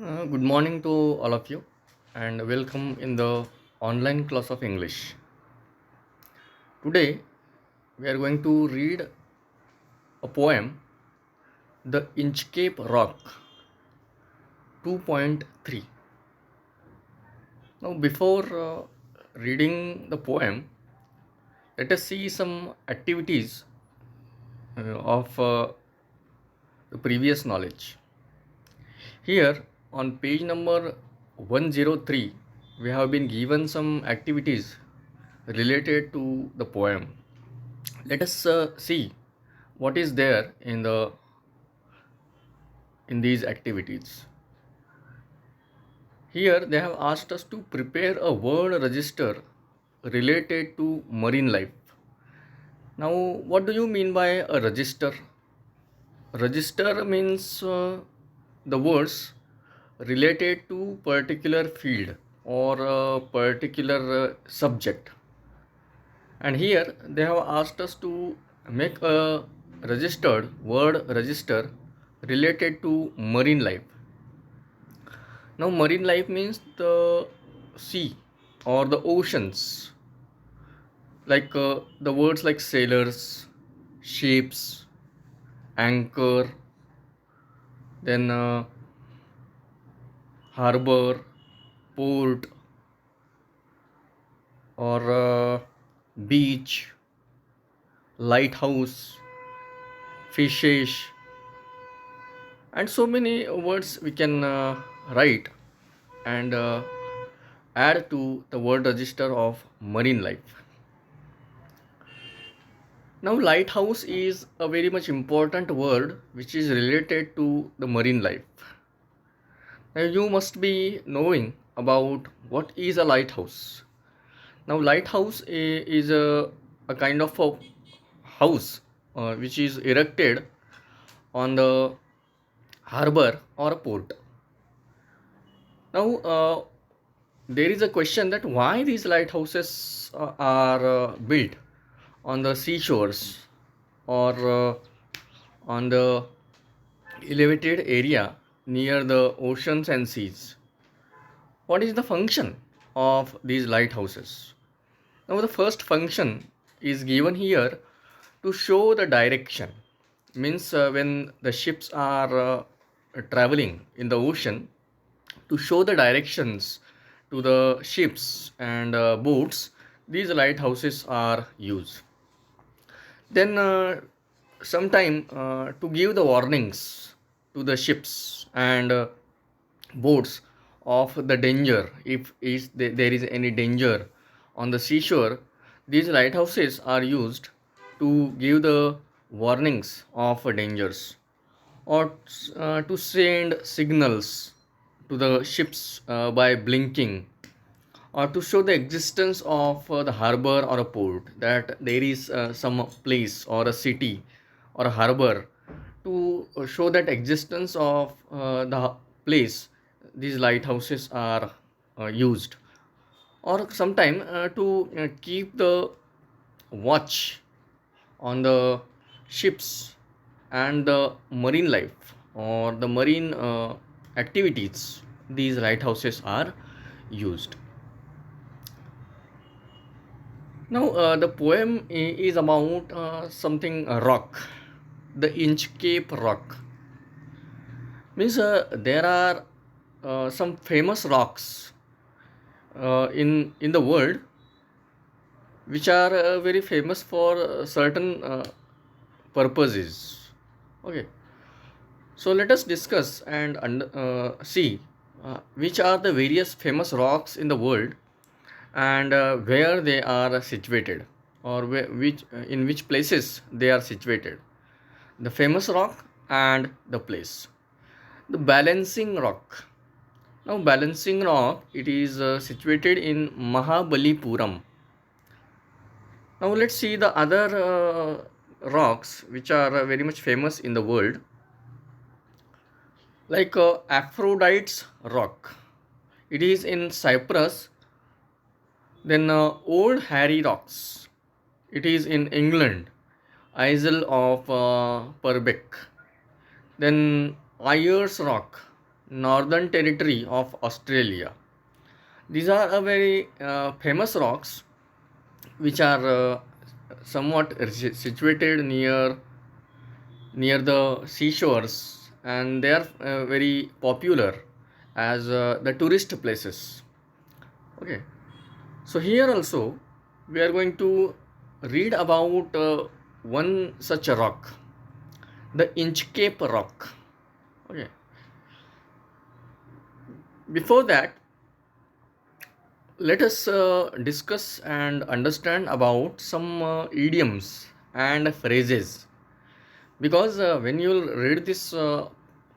Good morning to all of you and welcome in the online class of English. Today we are going to read a poem, The Inchcape Rock 2.3. Now, before reading the poem, let us see some activities of the previous knowledge. Here on page number 103, we have been given some activities related to the poem. Let us see what is there in these activities. Here they have asked us to prepare a word register related to marine life. Now, what do you mean by a register? Register means the words related to particular field or a particular subject. And here they have asked us to make a registered word register related to marine life. Now, marine life means the sea or the oceans, like the words like sailors, ships, anchor, then harbor, port, or beach, lighthouse, fishes, and so many words we can write and add to the word register of marine life. Now, lighthouse is a very much important word which is related to the marine life. Now, you must be knowing about what is a lighthouse. Now, lighthouse is a kind of a house which is erected on the harbor or a port. Now, there is a question that why these lighthouses are built on the seashores or on the elevated area near the oceans and seas. What is the function of these lighthouses? Now, the first function is given here to show the direction. Means when the ships are traveling in the ocean, to show the directions to the ships and boats, these lighthouses are used. Then, sometime to give the warnings to the ships and boats of the danger, if there is any danger on the seashore, these lighthouses are used to give the warnings of dangers or to send signals to the ships by blinking or to show the existence of the harbor or a port, that there is some place or a city or a harbor, to show that existence of the place. These lighthouses are used, or sometime to keep the watch on the ships and the marine life or the marine activities. These lighthouses are used. Now, the poem is about something rock, the Inchcape Rock. Means there are some famous rocks in the world which are very famous for certain purposes. Okay, so let us discuss and see which are the various famous rocks in the world and where they are situated, or in which places they are situated. The famous rock and the place. The Balancing Rock. Now, Balancing Rock, it is situated in Mahabalipuram. Now, let's see the other rocks which are very much famous in the world, like Aphrodite's Rock. It is in Cyprus. Then Old Harry Rocks. It is in England. Isle of Purbeck. Then Ayers Rock. Northern Territory of Australia. These are a very famous rocks which are somewhat situated near the seashores, and they are very popular as the tourist places. Okay, so here also we are going to read about one such a rock, the Inchcape rock. Okay, before that, let us discuss and understand about some idioms and phrases, because when you will read this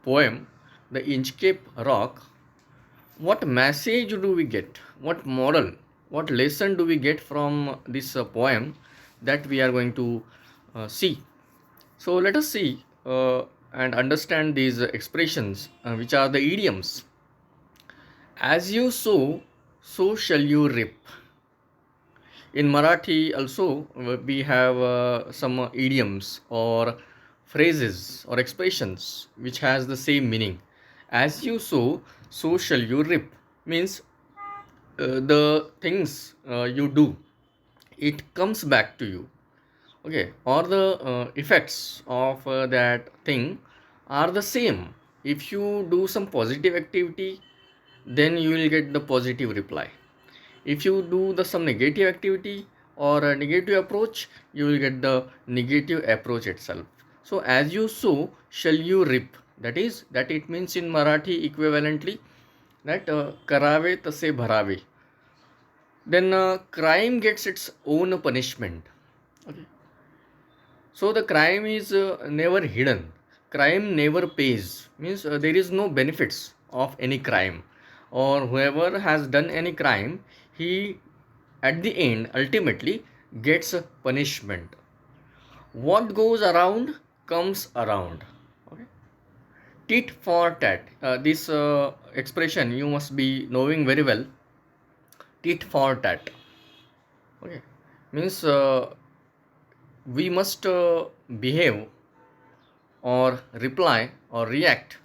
poem, the Inchcape rock, what message do we get, what moral, what lesson do we get from this poem that we are going to see. So let us see and understand these expressions, which are the idioms. As you sow, so shall you reap. In Marathi also we have some idioms or phrases or expressions which has the same meaning. As you sow, so shall you reap means the things you do, it comes back to you. Okay, or the effects of that thing are the same. If you do some positive activity, then you will get the positive reply. If you do the some negative activity or a negative approach, you will get the negative approach itself. So as you sow shall you reap, that is that it means in Marathi equivalently that karave tase bharave. Then crime gets its own punishment. Okay, so the crime is never hidden, crime never pays means there is no benefits of any crime, or whoever has done any crime, he at the end ultimately gets a punishment. What goes around comes around. Okay, tit for tat, this expression you must be knowing very well. Tit for tat, okay, means we must behave or reply or react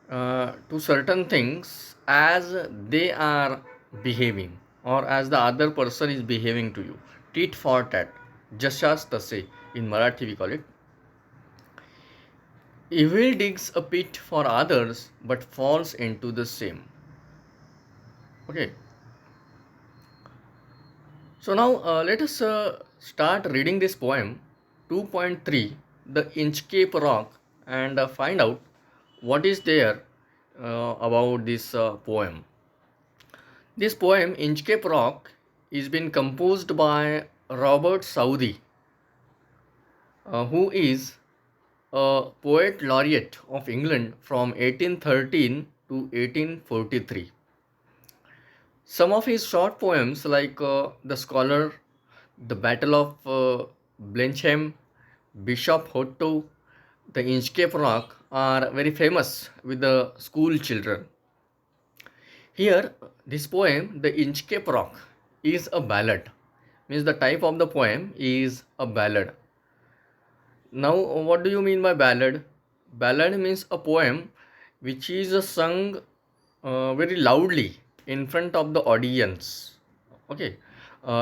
to certain things as they are behaving or as the other person is behaving to you. Tit for tat, jashas tase, in Marathi we call it. Evil digs a pit for others but falls into the same. Okay, so now let us start reading this poem 2.3, the Inchcape rock, and find out what is there about this poem. This poem, Inchcape Rock, is been composed by Robert Southey, who is a poet laureate of England from 1813 to 1843. Some of his short poems, like The Scholar, The Battle of Blenheim, Bishop Hotto, The Inchcape Rock, are very famous with the school children. Here, this poem, The Inchcape Rock, is a ballad. Means the type of the poem is a ballad. Now, what do you mean by ballad? Ballad means a poem which is sung very loudly in front of the audience. Okay.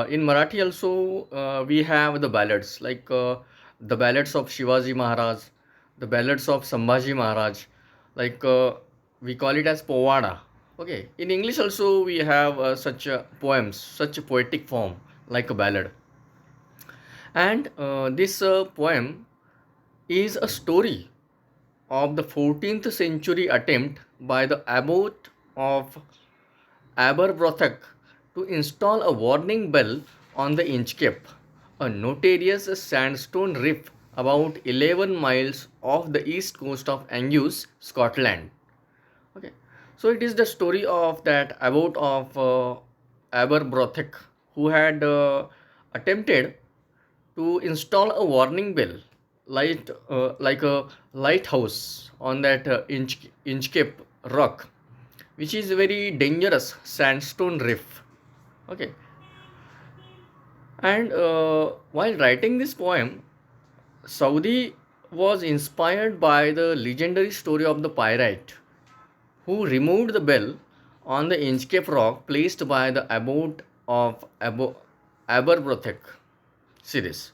In Marathi also we have the ballads, like the ballads of Shivaji Maharaj, the ballads of Sambhaji Maharaj, like we call it as Povada. Okay. In English also we have such poems, such a poetic form like a ballad. And this poem is a story of the 14th century attempt by the abbot of Aberbrothock to install a warning bell on the Inchcape, a notorious sandstone reef about 11 miles off the east coast of Angus, Scotland. Okay, so it is the story of that abbot of Aberbrothock who had attempted to install a warning bell, like a lighthouse on that Inchcape rock, which is a very dangerous sandstone reef. Okay, and while writing this poem, Saudi was inspired by the legendary story of the pirate who removed the bell on the Inchcape rock placed by the abbot of Aberbrothick series.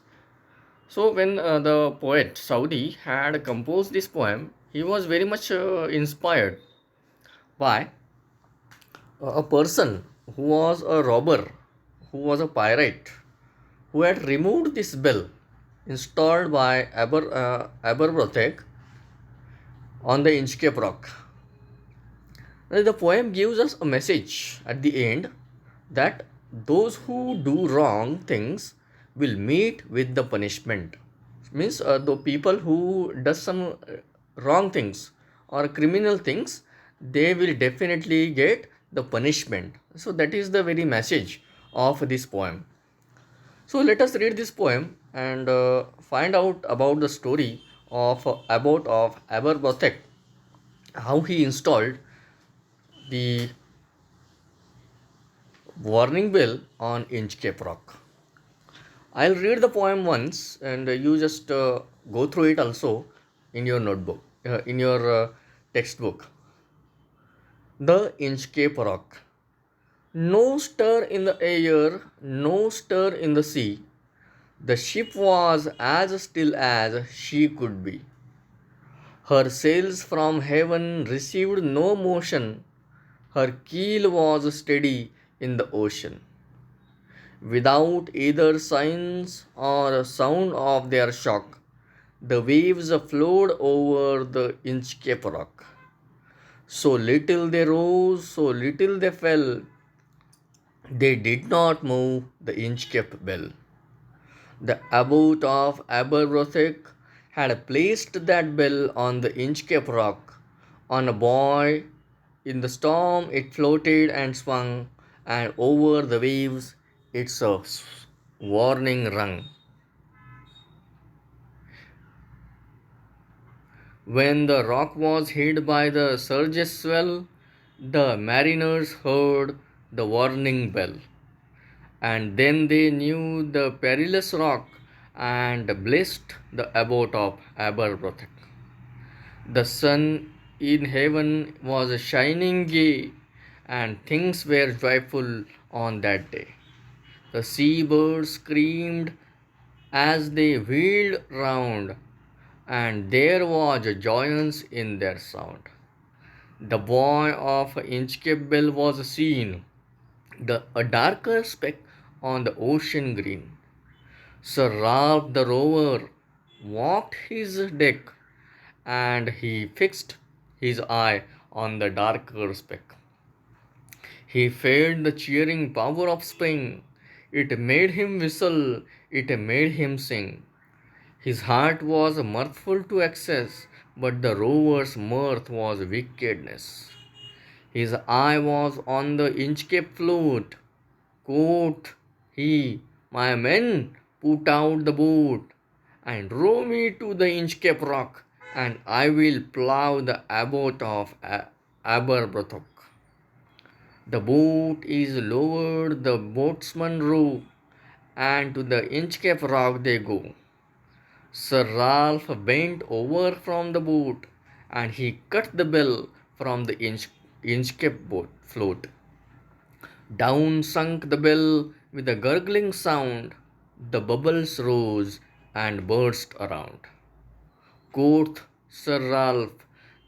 So, when the poet Saudi had composed this poem, he was very much inspired by a person who was a robber, who was a pirate, who had removed this bell installed by Aberbrothick on the Inchcape rock. The poem gives us a message at the end that those who do wrong things will meet with the punishment. Means the people who does some wrong things or criminal things, they will definitely get the punishment. So that is the very message of this poem. So let us read this poem and find out about the story of Abbot of Aberbrothick, how he installed the warning bell on Inchcape Rock. I'll read the poem once and you just go through it also in your notebook, in your textbook. The Inchcape Rock. No stir in the air, no stir in the sea. The ship was as still as she could be. Her sails from heaven received no motion. Her keel was steady in the ocean. Without either signs or sound of their shock, the waves flowed over the Inchcape rock. So little they rose, so little they fell, they did not move the Inchcape bell. The abbot of Aberbrothick had placed that bell on the Inchcape rock. On a buoy in the storm it floated and swung, and over the waves its warning rung. When the rock was hid by the surge's swell, the mariners heard the warning bell, and then they knew the perilous rock and blessed the abbot of Aberbrothick. The sun in heaven was shining gay, and things were joyful on that day. The seabirds screamed as they wheeled round, and there was joyance in their sound. The buoy of Inchcape Bell was seen, a darker speck on the ocean green. Sir Ralph the rover walked his deck, and he fixed his eye on the darker speck. He felt the cheering power of spring. It made him whistle, it made him sing. His heart was mirthful to excess, but the rover's mirth was wickedness. His eye was on the Inchcape float. Quoth he, my men, put out the boat, and row me to the Inchcape rock, and I will plough the abbot of Aberbrothock. The boat is lowered, the boatsmen row, and to the Inchcape rock they go. Sir Ralph bent over from the boat, and he cut the bell from the Inchcape boat float. Down sunk the bell with a gurgling sound. The bubbles rose and burst around. Quoth Sir Ralph,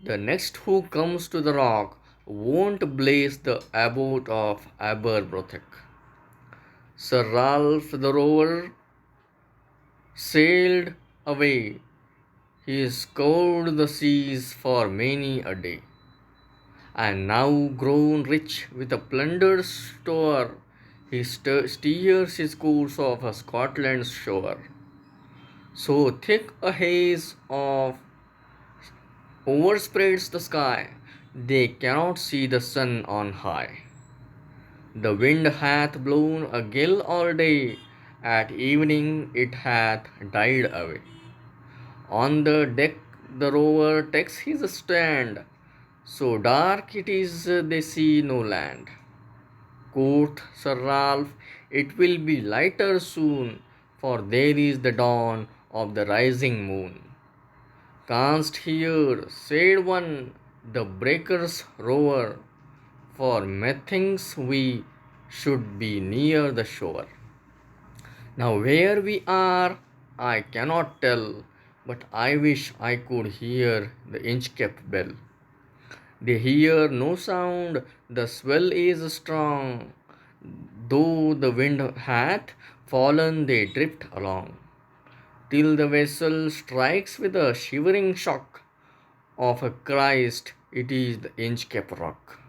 the next who comes to the rock won't blaze the abbot of Aberbrothick. Sir Ralph the rover sailed away. He scoured the seas for many a day, and now grown rich with a plundered store, he steers his course of Scotland's shore. So thick a haze of overspreads the sky, they cannot see the sun on high. The wind hath blown a gale all day, at evening it hath died away. On the deck the rover takes his stand, so dark it is they see no land. Quoth Sir Ralph, it will be lighter soon, for there is the dawn of the rising moon. Canst hear, said one, the breakers roar, for methinks we should be near the shore. Now, where we are, I cannot tell, but I wish I could hear the Inchcape bell. They hear no sound, the swell is strong. Though the wind hath fallen, they drift along, till the vessel strikes with a shivering shock of a Christ, it is the Inchcape Rock.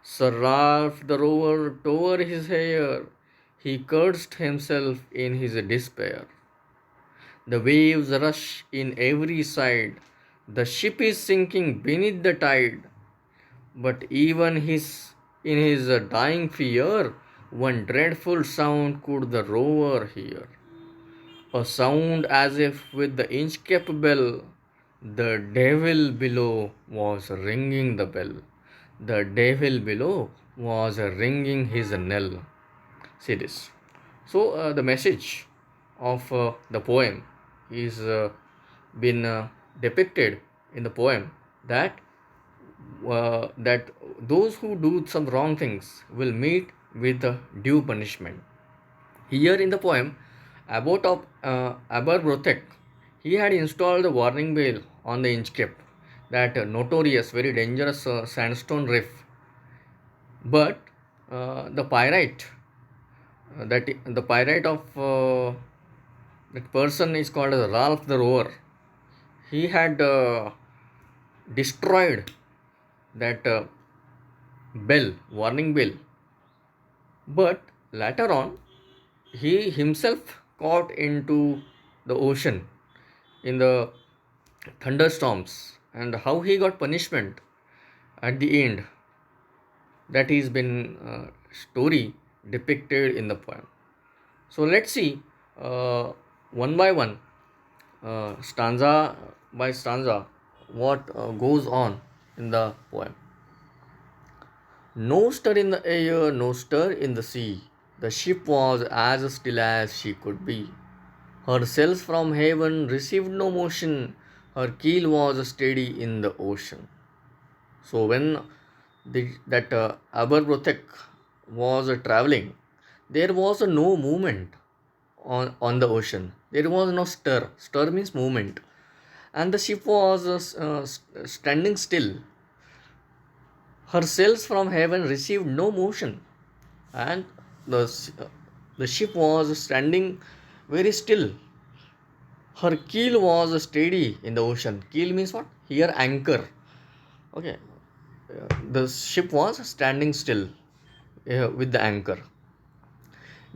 Sir Ralph the rover tore his hair, he cursed himself in his despair. The waves rush in every side, the ship is sinking beneath the tide. But even in his dying fear, one dreadful sound could the rover hear. A sound as if with the Inchcape bell, the devil below was ringing the bell. The devil below was ringing his knell. See this. So the message of the poem is been depicted in the poem that that those who do some wrong things will meet with the due punishment. Here in the poem, Abbot of Aberbrothick, he had installed the warning bell on the Inchcape, that notorious, very dangerous sandstone reef. But the pirate, that the pirate of that person is called as Ralph the Rover. He had destroyed that bell, warning bell. But later on, he himself caught into the ocean in the thunderstorms, and how he got punishment at the end, that has been story depicted in the poem. So let's see one by one, stanza by stanza, what goes on in the poem. No stir in the air, no stir in the sea. The ship was as still as she could be. Her sails from heaven received no motion. Her keel was steady in the ocean. So when that Aberbrothick was traveling, there was no movement on the ocean. There was no stir. Stir means movement. And the ship was standing still. Her sails from heaven received no motion, and the ship was standing very still. Her keel was steady in the ocean. Keel means what? Here, anchor. Okay, the ship was standing still with the anchor.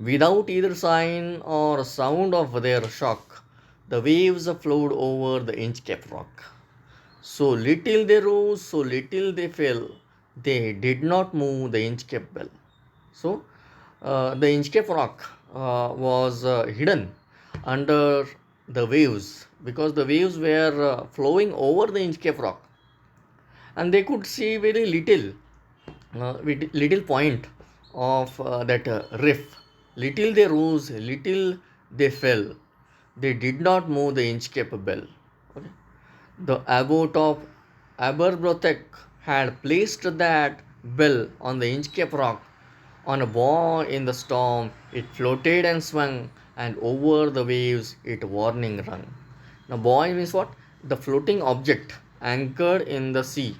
Without either sign or sound of their shock, the waves flowed over the Inchcape Rock. So little they rose, so little they fell. They did not move the Inchcape bell. So the Inchcape Rock was hidden under the waves, because the waves were flowing over the Inchcape Rock, and they could see very little, little point of that reef. Little they rose, little they fell. They did not move the Inchcape bell. Okay. The abbot of Aberbrothick had placed that bell on the Inchcape Rock. On a buoy in the storm, it floated and swung, and over the waves it warning rung. Now, buoy means what? The floating object anchored in the sea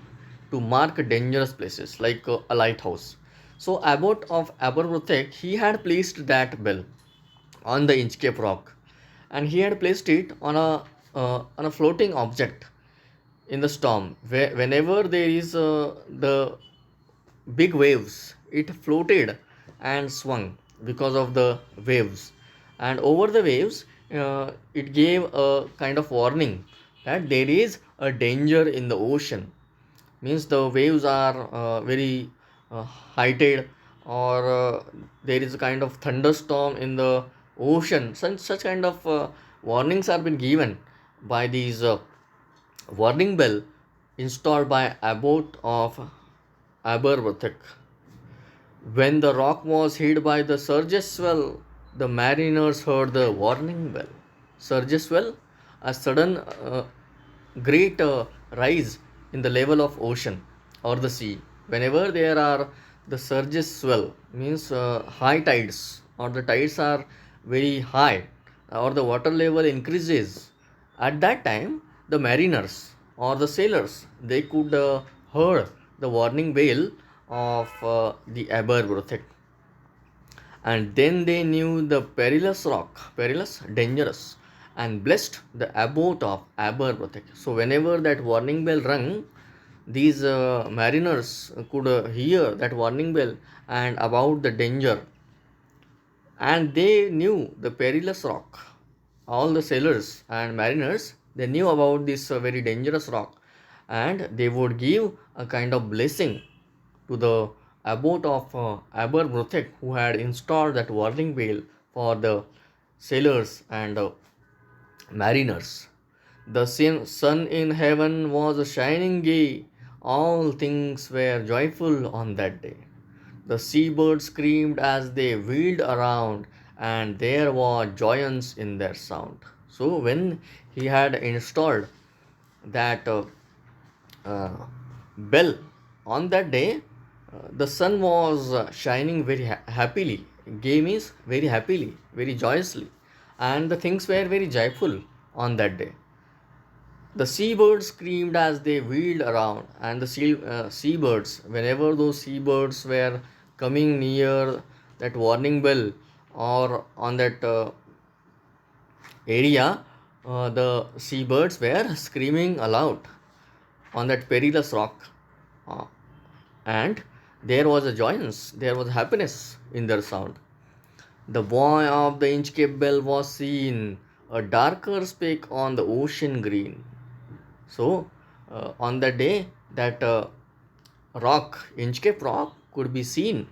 to mark dangerous places, like a lighthouse. So, abbot of Aberbrothick, he had placed that bell on the Inchcape Rock, and he had placed it on a floating object in the storm. Whenever there is the big waves, it floated and swung because of the waves, and over the waves, it gave a kind of warning that there is a danger in the ocean. Means the waves are very heighted, or there is a kind of thunderstorm in the ocean. Such kind of warnings have been given by these warning bell installed by abbot of Aberbrothick. When the rock was hid by the surges swell, the mariners heard the warning bell. Surges swell, a sudden great rise in the level of ocean or the sea. Whenever there are the surges swell, means high tides or the tides are very high or the water level increases, at that time the mariners or the sailors they could heard the warning bell of the Aberbrothet, and then they knew the perilous rock, perilous, dangerous, and blessed the abode of Aberbrothet. So whenever that warning bell rang, these mariners could hear that warning bell and about the danger, and they knew the perilous rock. All the sailors and mariners they knew about this very dangerous rock, and they would give a kind of blessing to the abbot of Aberbrothet who had installed that warning bell for the sailors and mariners. The sun in heaven was shining gay, all things were joyful on that day. The seabirds screamed as they wheeled around, and there was joyance in their sound. So, when he had installed that uh, bell on that day, the sun was shining very happily. Gay means very happily, very joyously, and the things were very joyful on that day. The seabirds screamed as they wheeled around, and the seabirds, whenever those seabirds were coming near that warning bell or on that area, the seabirds were screaming aloud on that perilous rock. Uh, and there was a joyance, there was happiness in their sound. The boy of the Inchcape Bell was seen, a darker speck on the ocean green. So, on that day, that rock, Inchcape rock, could be seen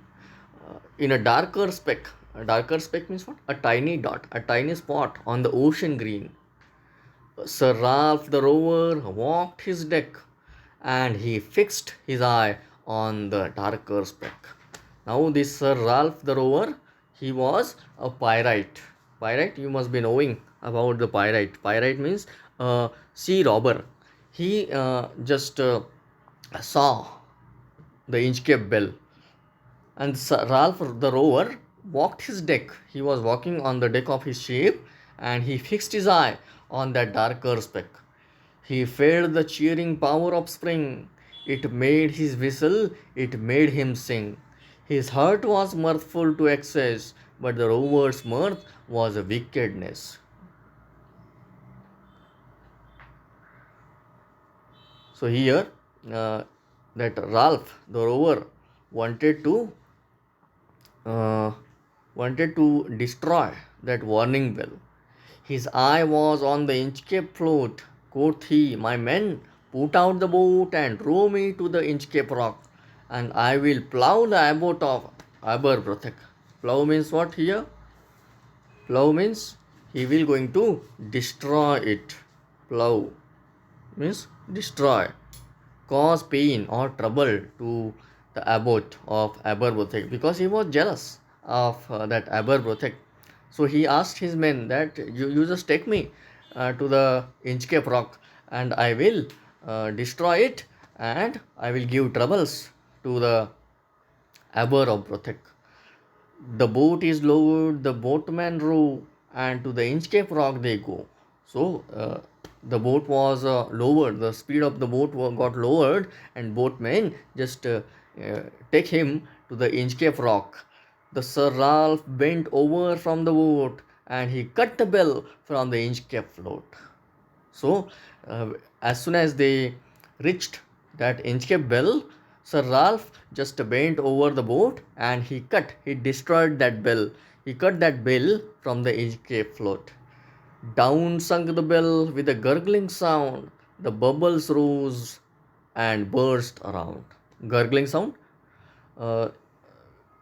in a darker speck. A darker speck means what? A tiny dot, a tiny spot on the ocean green. Sir Ralph the rover walked his deck, and he fixed his eye on the darker speck. Now, this Sir Ralph the rover, he was a pirate. Pirate, you must be knowing about the pirate. Pirate means sea robber. He just saw the Inchcape Bell, and Ralph the rover walked his deck. He was walking on the deck of his ship, and he fixed his eye on that darker speck. He felt the cheering power of spring. It made his whistle, it made him sing. His heart was mirthful to excess, but the rover's mirth was a wickedness. So here, uh, that Ralph the rover wanted to uh, wanted to destroy that warning bell. His eye was on the Inchcape float. Quoth he, my men, put out the boat and row me to the Inchcape rock, and I will plough the abbot of Aberbrothet. Plough means what here? Plough means he will going to destroy it. Plough means destroy, cause pain or trouble to the abbot of Aberbrothet because he was jealous of that Aberbrothet. So he asked his men that you just take me to the Inchcape rock, and I will destroy it, and I will give troubles to the Aberbrothet. The boat is lowered, the boatman row, and to the Inchcape rock they go. So the boat was lowered, the speed of the boat got lowered, and boatmen just take him to the Inchcape rock. The Sir Ralph bent over from the boat, and he cut the bell from the Inchcape float. So, as soon as they reached that Inchcape bell, Sir Ralph just bent over the boat, and he destroyed that bell. He cut that bell from the Inchcape float. Down sunk the bell with a gurgling sound. The bubbles rose and burst around. Gurgling sound? Uh,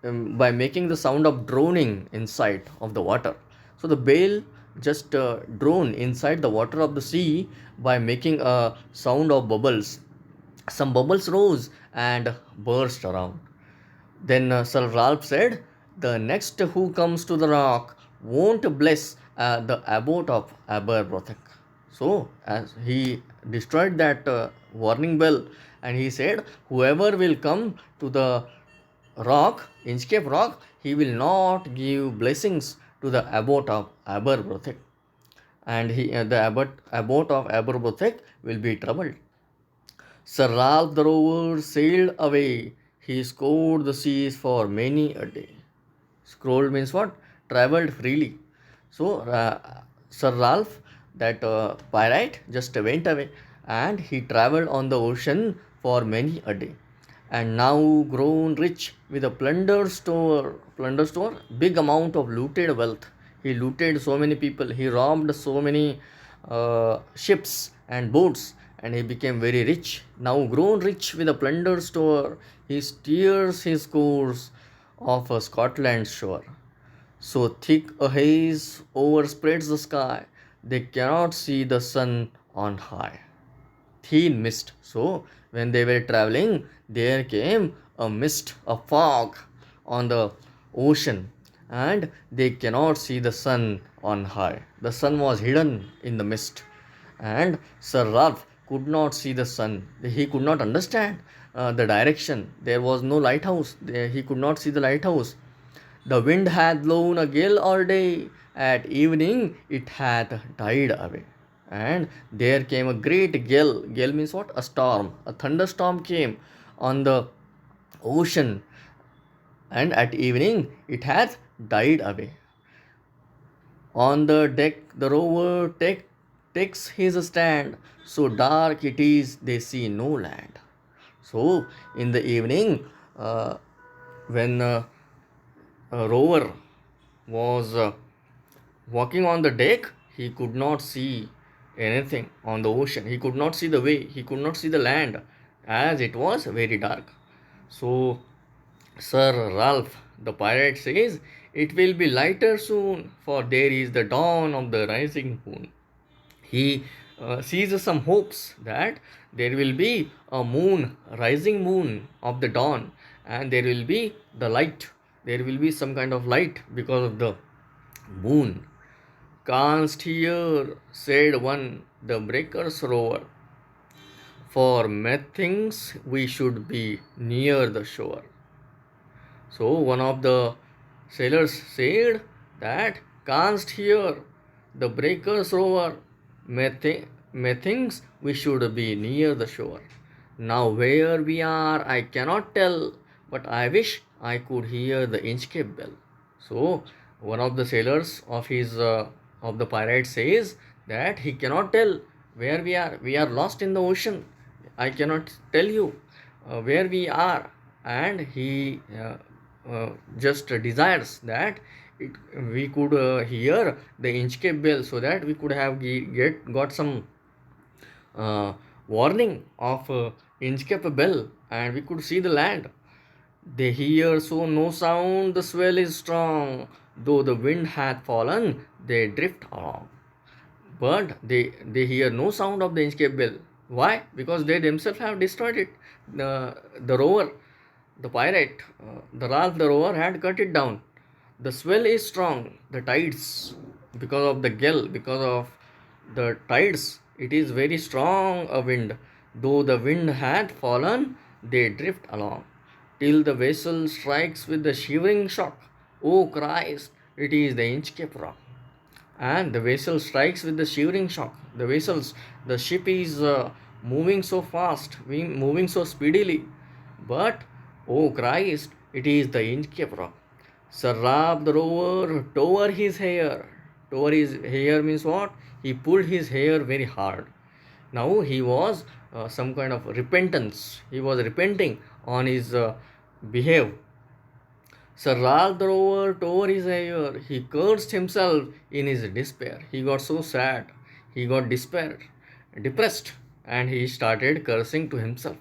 by making the sound of droning inside of the water. So the bell just drone inside the water of the sea by making a sound of bubbles. Some bubbles rose and burst around. Then Sir Ralph said, the next who comes to the rock won't bless the abbot of Aberbrothet. So, as he destroyed that warning bell, and he said, "Whoever will come to the rock, Inchcape Rock, he will not give blessings to the abbot of Aberbrothick, and the abbot of Aberbrothick will be troubled." Sir Ralph the Rover sailed away. He scoured the seas for many a day. Scrolled means what? Traveled freely. So, Sir Ralph, that pirate, just went away and he traveled on the ocean for many a day. And now grown rich with a plunder store, big amount of looted wealth. He looted so many people, he robbed so many ships and boats, and he became very rich. Now grown rich with a plunder store, he steers his course off a Scotland shore. So thick a haze overspreads the sky, they cannot see the sun on high. Thin mist. So when they were traveling, there came a mist, a fog on the ocean, and they cannot see the sun on high. The sun was hidden in the mist, and Sir Ralph could not see the sun. He could not understand the direction. There was no lighthouse. He could not see the lighthouse. The wind hath blown a gale all day, at evening it hath died away. And there came a great gale. Gale means what? A storm. A thunderstorm came on the ocean, and at evening it hath died away. On the deck the rover takes his stand, so dark it is they see no land. So in the evening, when a rover was walking on the deck, he could not see anything on the ocean. He could not see the way, he could not see the land, as it was very dark. So Sir Ralph the pirate says, "It will be lighter soon, for there is the dawn of the rising moon." He sees some hopes that there will be a moon, rising moon of the dawn, and there will be the light. There will be some kind of light because of the moon. "Canst hear," said one, "the breakers roar? For methinks we should be near the shore." So one of the sailors said that, "Canst hear the breakers roar? Methinks we should be near the shore. Now where we are I cannot tell, but I wish I could hear the Inchcape bell." So one of the sailors of the pirate says that he cannot tell where we are. We are lost in the ocean. I cannot tell you where we are, and he just desires that we could hear the Inchcape bell, so that we could have got some warning of Inchcape bell, and we could see the land. "They hear so no sound, the swell is strong, though the wind hath fallen, they drift along." But they hear no sound of the Inchcape bell. Why? Because they themselves have destroyed it. The rover, the pirate, the Ralph the rover had cut it down. The swell is strong, the tides, because of the gale, because of the tides, it is very strong a wind. Though the wind had fallen, they drift along, till the vessel strikes with the shivering shock. Oh Christ, it is the Inchcape Rock. And the vessel strikes with the shivering shock. The ship is moving so fast, moving so speedily, but oh Christ, it is the Inchcape Rock. Sir Ralph the rover tore his hair. Tore his hair means what? He pulled his hair very hard. Now he was some kind of repentance. He was repenting on his behave. Sir Ralph the rover tore his hair. He cursed himself in his despair. He got so sad. He got depressed, and he started cursing to himself.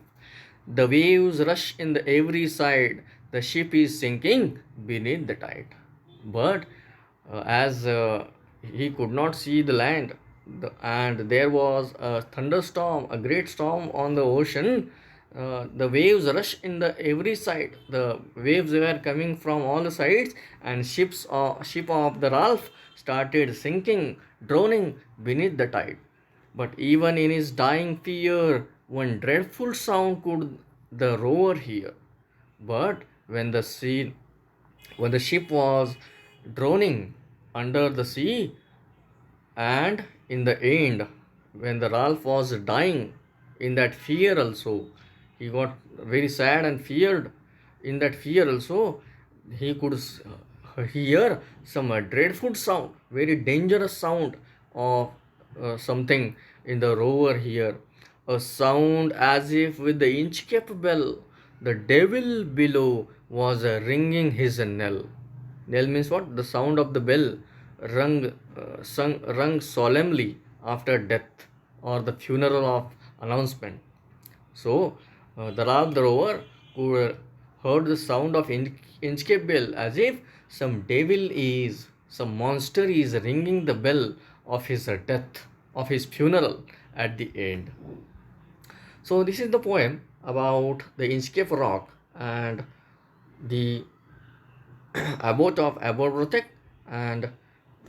"The waves rush in the every side. The ship is sinking beneath the tide." But as he could not see the land, and there was a thunderstorm, a great storm on the ocean, the waves rush in the every side. The waves were coming from all the sides, and ship of the Ralph started sinking, drowning beneath the tide. But even in his dying fear, one dreadful sound could the rower hear. But when the ship was drowning under the sea, and in the end, when the Ralph was dying, in that fear also, he got very sad and feared. In that fear also, he could hear some dreadful sound, very dangerous sound of something in the rover here. A sound as if with the Inchcape bell, the devil below was ringing his knell. Knell means what? The sound of the bell rung solemnly after death or the funeral of announcement. So the Ralph the Rover could heard the sound of Inchcape bell as if some monster is ringing the bell of his death, of his funeral at the end. So this is the poem about the Inchcape Rock and the abbot of Aberbrothick and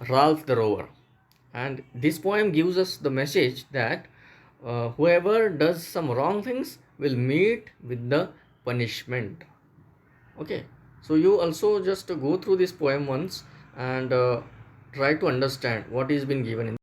Ralph the Rover. And this poem gives us the message that whoever does some wrong things will meet with the punishment. Okay, so you also just go through this poem once and try to understand what is been given in